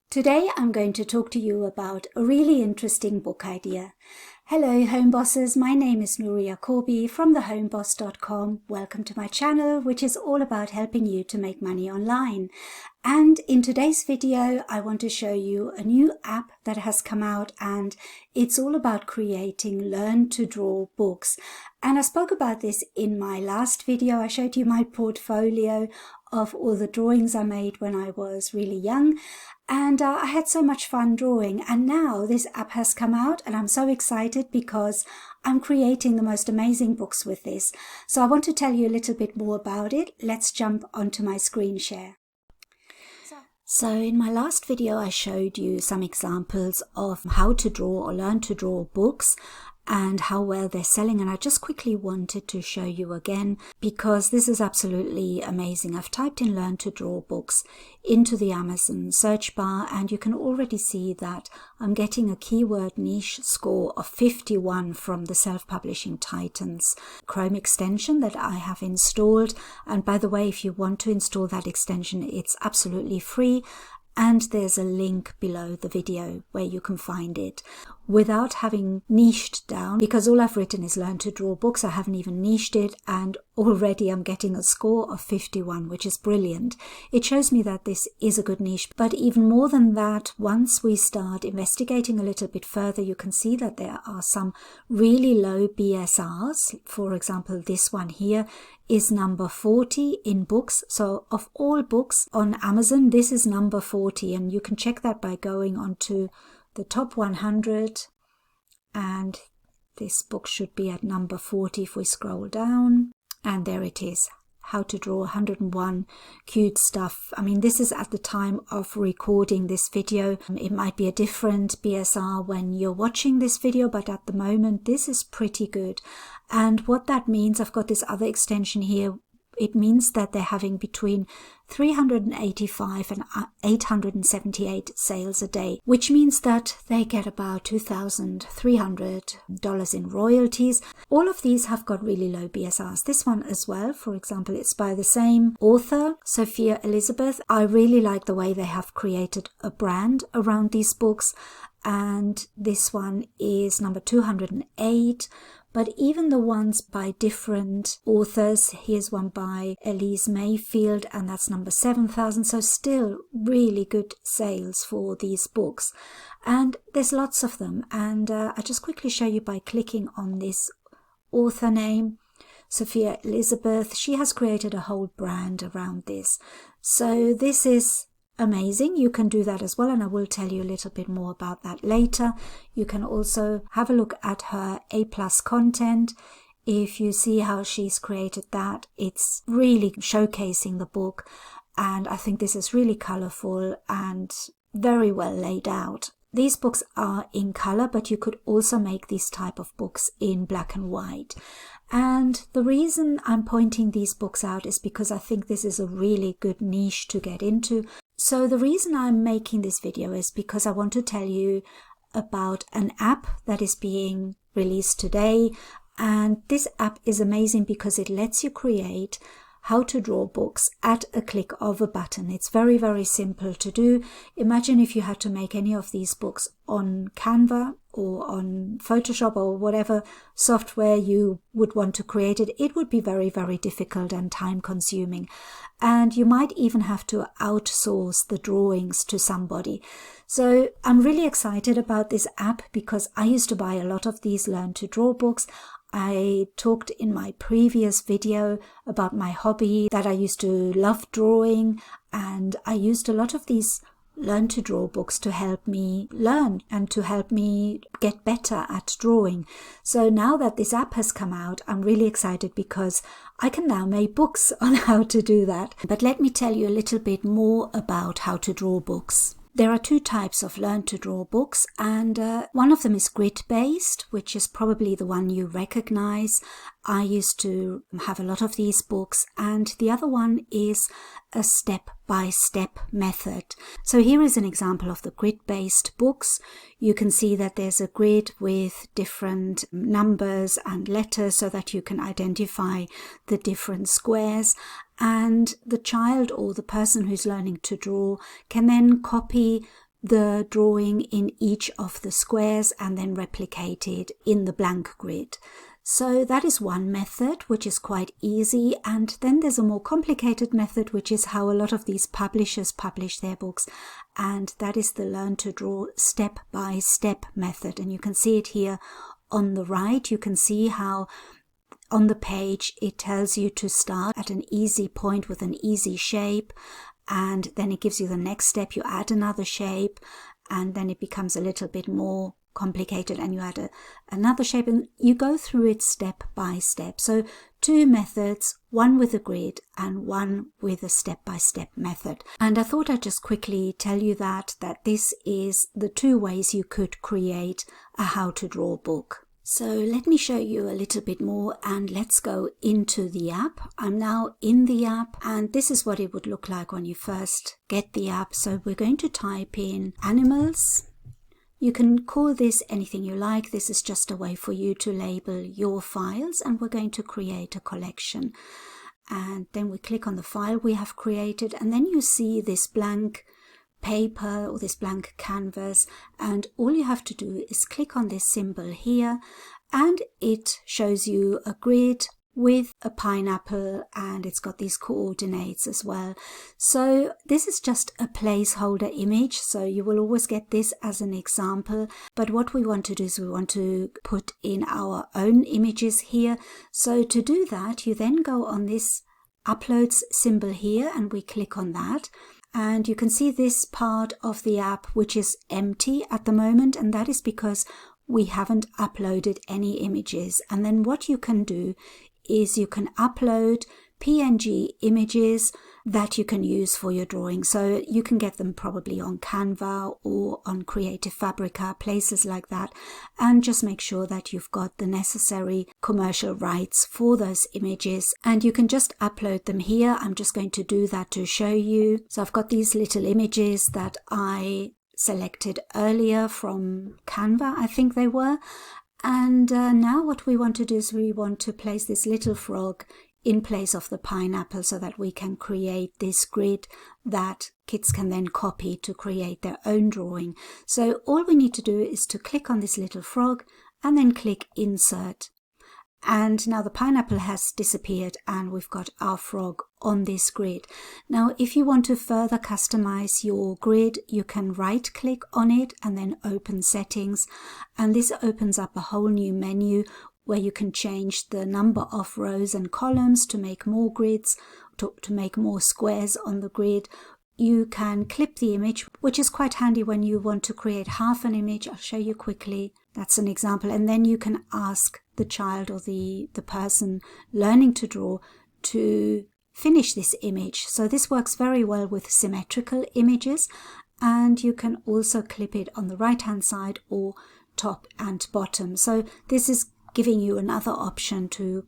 Today I'm going to talk to you about a really interesting book idea. Hello Homebosses, my name is Nuria Corby from thehomeboss.com. Welcome to my channel, which is all about helping you to make money online. And in today's video, I want to show you a new app that has come out, and it's all about creating learn to draw books. And I spoke about this in my last video. I showed you my portfolio of all the drawings I made when I was really young. And I had so much fun drawing, and now this app has come out and I'm so excited because I'm creating the most amazing books with this. So I want to tell you a little bit more about it. Let's jump onto my screen share. So in my last video I showed you some examples of how to draw or learn to draw books and how well they're selling, and I just quickly wanted to show you again because this is absolutely amazing. I've typed in learn to draw books into the Amazon search bar and you can already see that I'm getting a keyword niche score of 51 from the Self-Publishing Titans Chrome extension that I have installed. And by the way, if you want to install that extension, it's absolutely free. And there's a link below the video where you can find it. Without having niched down, because all I've written is learn to draw books, I haven't even niched it, and already I'm getting a score of 51, which is brilliant. It shows me that this is a good niche, but even more than that, once we start investigating a little bit further, you can see that there are some really low BSRs. For example, this one here is number 40 in books. So of all books on Amazon, this is number 40, and you can check that by going onto the top 100, and this book should be at number 40 if we scroll down, and there it is. How to draw 101 cute stuff. I mean, this is at the time of recording this video. It might be a different BSR when you're watching this video, but at the moment this is pretty good. And what that means, I've got this other extension here. It means that they're having between 385 and 878 sales a day, which means that they get about $2,300 in royalties. All of these have got really low BSRs. This one as well, for example, it's by the same author, Sophia Elizabeth. I really like the way they have created a brand around these books. And this one is number 208. But even the ones by different authors, here's one by Elise Mayfield, and that's number 7,000. So still really good sales for these books. And there's lots of them. And I just quickly show you by clicking on this author name, Sophia Elizabeth. She has created a whole brand around this. So this is amazing. You can do that as well, and I will tell you a little bit more about that later. You can also have a look at her A+ content. If you see how she's created that, it's really showcasing the book, and I think this is really colorful and very well laid out. These books are in color, but you could also make these type of books in black and white. And the reason I'm pointing these books out is because I think this is a really good niche to get into. So the reason I'm making this video is because I want to tell you about an app that is being released today. And this app is amazing because it lets you create how to draw books at a click of a button. It's very, very simple to do. Imagine if you had to make any of these books on Canva or on Photoshop or whatever software you would want to create it. It would be very, very difficult and time consuming. And you might even have to outsource the drawings to somebody. So I'm really excited about this app because I used to buy a lot of these learn to draw books. I talked in my previous video about my hobby, that I used to love drawing, and I used a lot of these learn to draw books to help me learn and to help me get better at drawing. So now that this app has come out, I'm really excited because I can now make books on how to do that. But let me tell you a little bit more about how to draw books. There are two types of learn to draw books, and one of them is grid-based, which is probably the one you recognize. I used to have a lot of these books, and the other one is a step-by-step method. So here is an example of the grid-based books. You can see that there's a grid with different numbers and letters so that you can identify the different squares. And the child or the person who's learning to draw can then copy the drawing in each of the squares and then replicate it in the blank grid. So that is one method, which is quite easy. And then there's a more complicated method, which is how a lot of these publishers publish their books. And that is the learn to draw step-by-step method. And you can see it here on the right. You can see how on the page it tells you to start at an easy point with an easy shape. And then it gives you the next step. You add another shape, and then it becomes a little bit more complicated and you add another shape, and you go through it step by step. So 2 methods, one with a grid and one with a step-by-step method. And I thought I'd just quickly tell you that this is the 2 ways you could create a how to draw book. So let me show you a little bit more, and let's go into the app. I'm now in the app, and this is what it would look like when you first get the app. So we're going to type in animals. You can call this anything you like. This is just a way for you to label your files, and we're going to create a collection. And then we click on the file we have created, and then you see this blank paper or this blank canvas, and all you have to do is click on this symbol here, and it shows you a grid with a pineapple, and it's got these coordinates as well. So this is just a placeholder image, so you will always get this as an example, but what we want to do is we want to put in our own images here. So to do that, you then go on this uploads symbol here, and we click on that, and you can see this part of the app which is empty at the moment, and that is because we haven't uploaded any images. And then what you can do is you can upload PNG images that you can use for your drawing. So you can get them probably on Canva or on Creative Fabrica, places like that, and just make sure that you've got the necessary commercial rights for those images, and you can just upload them here. I'm just going to do that to show you. So I've got these little images that I selected earlier from Canva, I think they were. And now what we want to do is we want to place this little frog in place of the pineapple so that we can create this grid that kids can then copy to create their own drawing. So all we need to do is to click on this little frog and then click insert. And now the pineapple has disappeared and we've got our frog on this grid. Now if you want to further customize your grid, you can right click on it and then open settings, and this opens up a whole new menu where you can change the number of rows and columns to make more grids, to make more squares on the grid. You can clip the image, which is quite handy when you want to create half an image. I'll show you quickly. That's an example. And then you can ask the child or the person learning to draw to finish this image. So this works very well with symmetrical images, and you can also clip it on the right hand side or top and bottom. So this is giving you another option to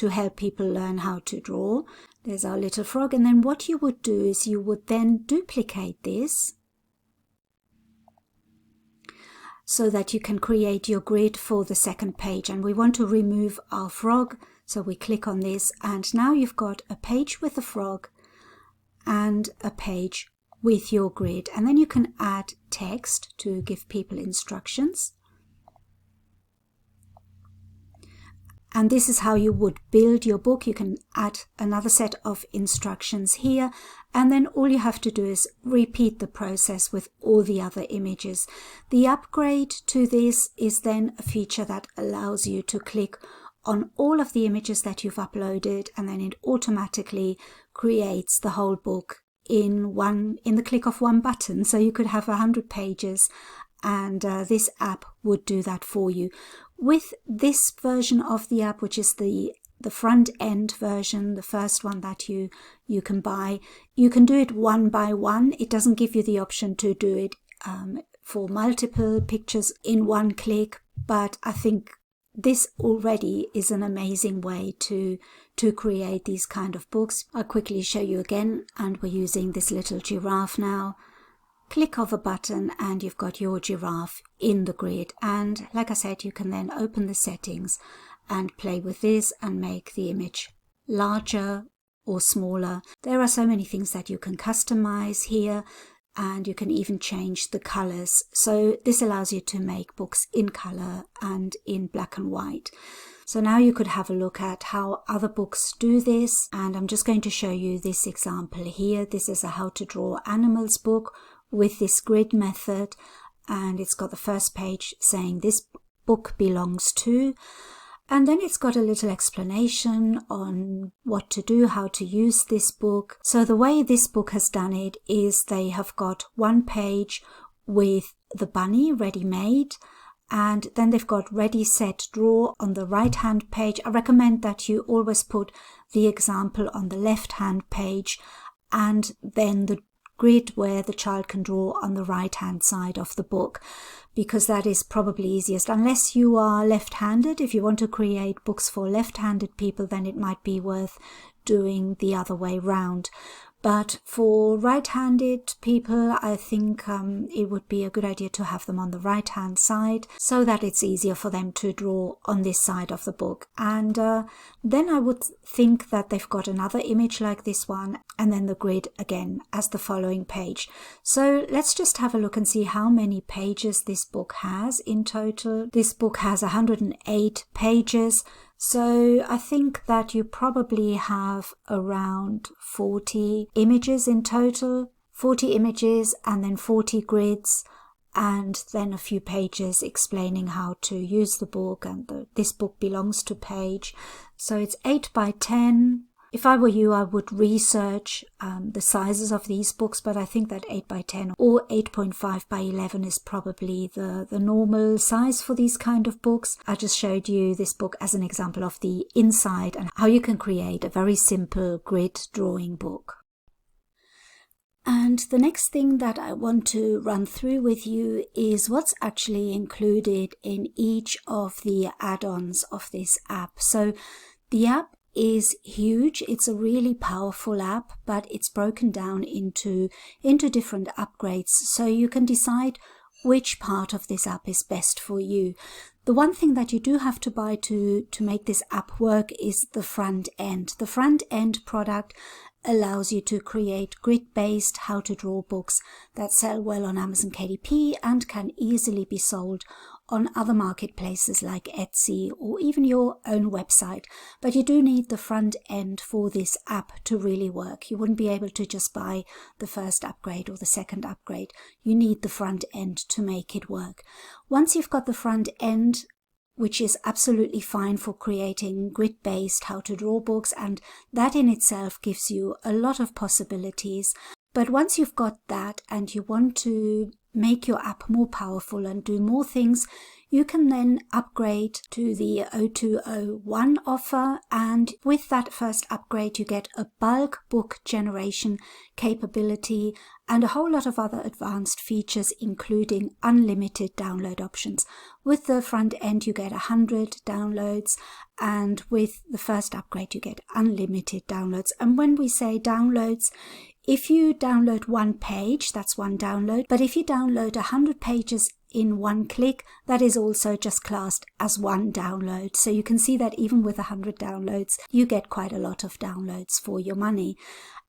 help people learn how to draw. There's our little frog, and then what you would do is you would then duplicate this so that you can create your grid for the second page. And we want to remove our frog, so we click on this, and now you've got a page with a frog and a page with your grid. And then you can add text to give people instructions. And this is how you would build your book. You can add another set of instructions here, and then all you have to do is repeat the process with all the other images. The upgrade to this is then a feature that allows you to click on all of the images that you've uploaded, and then it automatically creates the whole book in the click of one button. So you could have 100 pages, and this app would do that for you. With this version of the app, which is the front end version, the first one that you can buy, you can do it one by one. It doesn't give you the option to do it for multiple pictures in one click, but I think this already is an amazing way to create these kind of books. I'll quickly show you again, and we're using this little giraffe now. Click of a button and you've got your giraffe in the grid, and like I said, you can then open the settings and play with this and make the image larger or smaller. There are so many things that you can customize here. and you can even change the colors. So this allows you to make books in color and in black and white. So now you could have a look at how other books do this, and I'm just going to show you this example here. This is a how to draw animals book with this grid method, and it's got the first page saying this book belongs to, and then it's got a little explanation on what to do, how to use this book. So the way this book has done it is they have got one page with the bunny ready-made, and then they've got ready, set, draw on the right-hand page. I recommend that you always put the example on the left-hand page and then the grid where the child can draw on the right-hand side of the book, because that is probably easiest. Unless you are left-handed, if you want to create books for left-handed people, then it might be worth doing the other way round. But for right-handed people, I think it would be a good idea to have them on the right-hand side so that it's easier for them to draw on this side of the book. And then I would think that they've got another image like this one, and then the grid again as the following page. So let's just have a look and see how many pages this book has in total. This book has 108 pages. So I think that you probably have around 40 images in total, 40 images and then 40 grids, and then a few pages explaining how to use the book, and this book belongs to page. So it's 8 by 10. If I were you, I would research the sizes of these books, but I think that 8 by 10 or 8.5 by 11 is probably the normal size for these kind of books. I just showed you this book as an example of the inside and how you can create a very simple grid drawing book. And the next thing that I want to run through with you is what's actually included in each of the add-ons of this app. So the app is huge. It's a really powerful app, but it's broken down into different upgrades, so you can decide which part of this app is best for you. The one thing that you do have to buy to make this app work is the front end. The front end product allows you to create grid-based how to draw books that sell well on Amazon KDP and can easily be sold on other marketplaces like Etsy or even your own website. But you do need the front end for this app to really work. You wouldn't be able to just buy the first upgrade or the second upgrade. You need the front end to make it work. Once you've got the front end, which is absolutely fine for creating grid-based how to draw books, and that in itself gives you a lot of possibilities. But once you've got that and you want to make your app more powerful and do more things, you can then upgrade to the 0201 offer, and with that first upgrade you get a bulk book generation capability and a whole lot of other advanced features, including unlimited download options. With the front end you get 100 downloads, and with the first upgrade you get unlimited downloads. And when we say downloads, if you download one page, that's one download, but if you download 100 pages in one click, that is also just classed as one download. So you can see that even with 100 downloads, you get quite a lot of downloads for your money.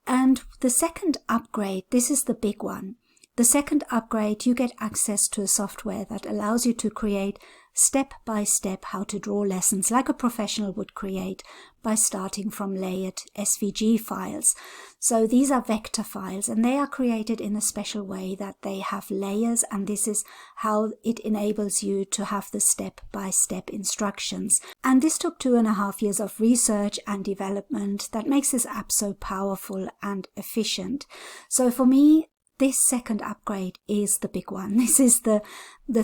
And the second upgrade, this is the big one. The second upgrade, you get access to a software that allows you to create step-by-step how to draw lessons like a professional would create by starting from layered SVG files. So these are vector files, and they are created in a special way that they have layers, and this is how it enables you to have the step-by-step instructions. And this took 2.5 years of research and development that makes this app so powerful and efficient. So for me, this second upgrade is the big one. This is the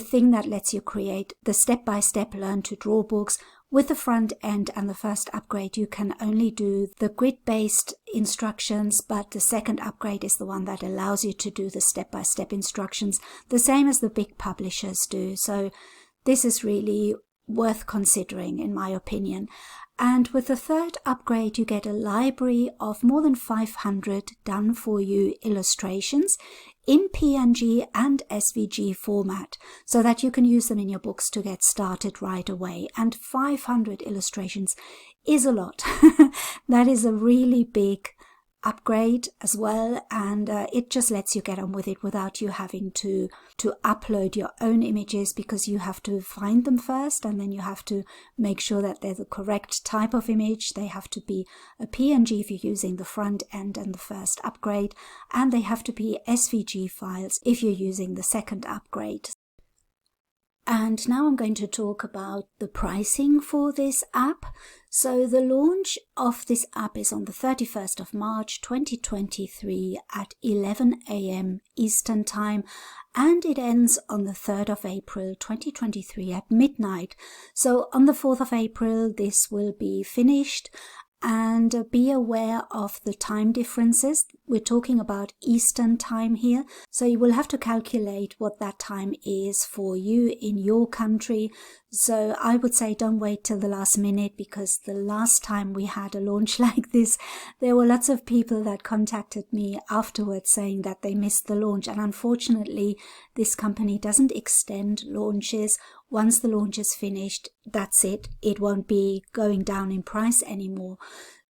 thing that lets you create the step-by-step learn to draw books. With the front end and the first upgrade, you can only do the grid-based instructions, but the second upgrade is the one that allows you to do the step-by-step instructions, the same as the big publishers do. So this is really worth considering, in my opinion. And with the third upgrade, you get a library of more than 500 done-for-you illustrations in PNG and SVG format, so that you can use them in your books to get started right away. And 500 illustrations is a lot. That is a really big upgrade as well, and it just lets you get on with it without you having to upload your own images, because you have to find them first and then you have to make sure that they're the correct type of image. They have to be a PNG if you're using the front end and the first upgrade, and they have to be SVG files if you're using the second upgrade. And now I'm going to talk about the pricing for this app. So the launch of this app is on the 31st of March 2023 at 11 a.m. Eastern Time, and it ends on the 3rd of April 2023 at midnight. So on the 4th of April this will be finished. And be aware of the time differences. We're talking about Eastern time here, so you will have to calculate what that time is for you in your country. So I would say don't wait till the last minute, because the last time we had a launch like this, there were lots of people that contacted me afterwards saying that they missed the launch, and unfortunately this company doesn't extend launches. Once the launch is finished, that's it. It won't be going down in price anymore.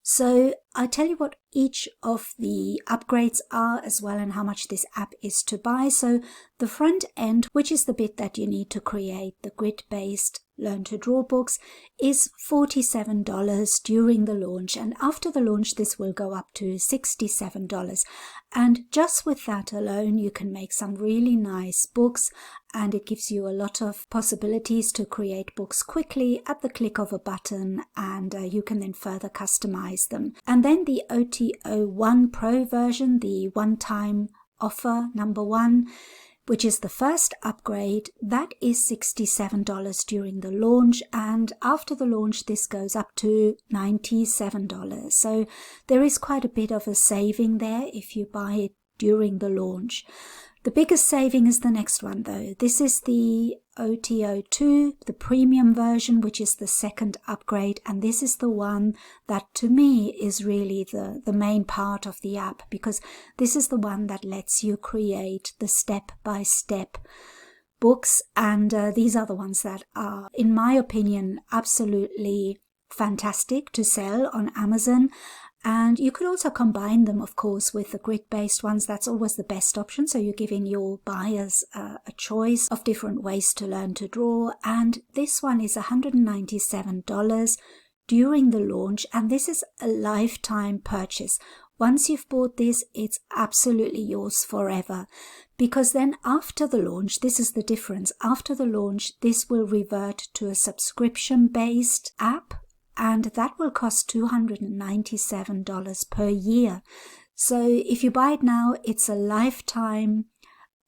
So I'll tell you what each of the upgrades are as well, and how much this app is to buy. So the front end, which is the bit that you need to create the grid-based Learn to Draw books, is $47 during the launch, and after the launch this will go up to $67. And just with that alone you can make some really nice books, and it gives you a lot of possibilities to create books quickly at the click of a button, and you can then further customize them. And then the OTO1 Pro version, the one-time offer number 1, which is the first upgrade, that is $67 during the launch, and after the launch this goes up to $97. So there is quite a bit of a saving there if you buy it during the launch. The biggest saving is the next one though. This is the OTO2, the premium version, which is the second upgrade, and this is the one that to me is really the main part of the app, because this is the one that lets you create the step-by-step books, and these are the ones that are, in my opinion, absolutely fantastic to sell on Amazon. And you could also combine them, of course, with the grid-based ones. That's always the best option. So you're giving your buyers a choice of different ways to learn to draw. And this one is $197 during the launch. And this is a lifetime purchase. Once you've bought this, it's absolutely yours forever. Because then after the launch, this is the difference. After the launch, this will revert to a subscription-based app, and that will cost $297 per year. So if you buy it now, it's a lifetime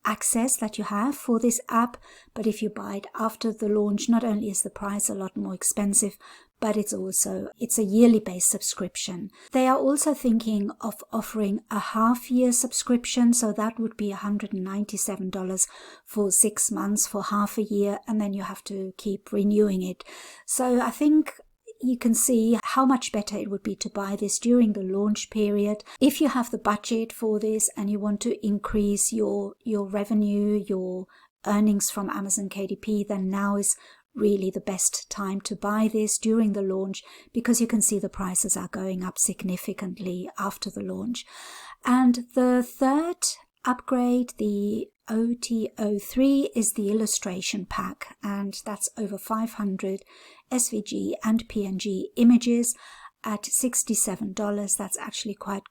access that you have for this app. But if you buy it after the launch, not only is the price a lot more expensive, but it's a yearly based subscription. They are also thinking of offering a half-year subscription, so that would be $197 for 6 months, for half a year, and then you have to keep renewing it. So I think you can see how much better it would be to buy this during the launch period. If you have the budget for this and you want to increase your revenue, your earnings from Amazon KDP, then now is really the best time to buy this during the launch, because you can see the prices are going up significantly after the launch. And the third upgrade, the OTO3, is the illustration pack, and that's over 500 SVG and PNG images at $67. That's actually quite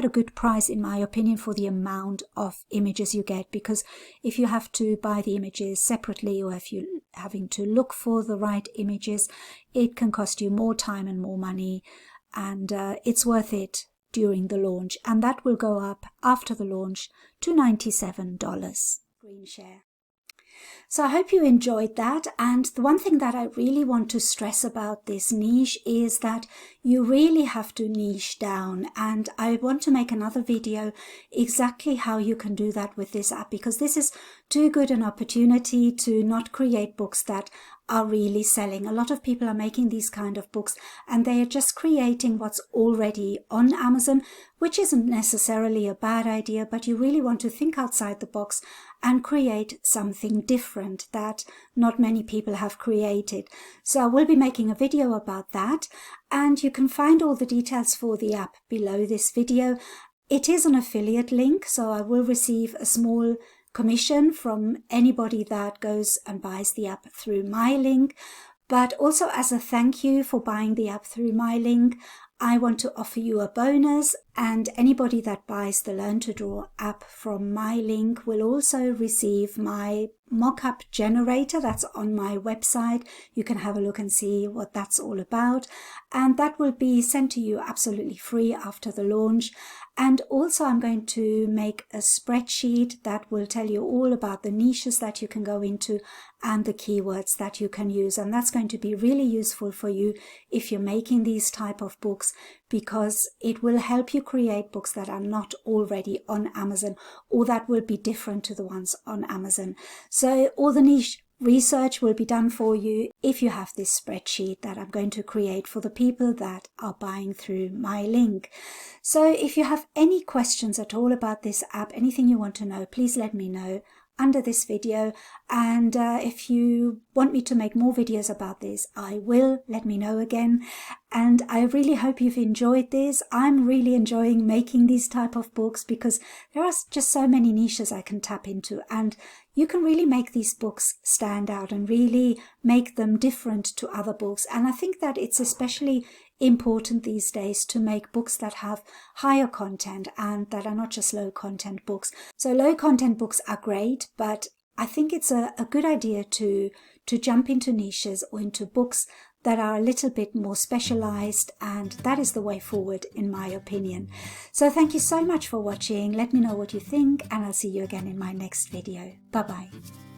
a good price in my opinion for the amount of images you get, because if you have to buy the images separately, or if you're having to look for the right images, it can cost you more time and more money, and it's worth it during the launch, and that will go up after the launch to $97. Screen share. So I hope you enjoyed that, and the one thing that I really want to stress about this niche is that you really have to niche down, and I want to make another video exactly how you can do that with this app, because this is too good an opportunity to not create books that are really selling. A lot of people are making these kind of books and they are just creating what's already on Amazon, which isn't necessarily a bad idea, but you really want to think outside the box and create something different that not many people have created. So I will be making a video about that, and you can find all the details for the app below this video. It is an affiliate link, so I will receive a small commission from anybody that goes and buys the app through my link. But also, as a thank you for buying the app through my link, I want to offer you a bonus, and anybody that buys the Learn to Draw app from my link will also receive my mock-up generator that's on my website. You can have a look and see what that's all about, and that will be sent to you absolutely free after the launch. And also I'm going to make a spreadsheet that will tell you all about the niches that you can go into and the keywords that you can use. And that's going to be really useful for you if you're making these type of books, because it will help you create books that are not already on Amazon or that will be different to the ones on Amazon. So all the niche research will be done for you if you have this spreadsheet that I'm going to create for the people that are buying through my link. So if you have any questions at all about this app, anything you want to know, please let me know under this video. And if you want me to make more videos about this, I will. Let me know again. And I really hope you've enjoyed this. I'm really enjoying making these type of books because there are just so many niches I can tap into, and you can really make these books stand out and really make them different to other books. And I think that it's especially important these days to make books that have higher content and that are not just low content books. So low content books are great, but I think it's a good idea to jump into niches or into books that are a little bit more specialized, and that is the way forward in my opinion. So thank you so much for watching. Let me know what you think, and I'll see you again in my next video. Bye bye.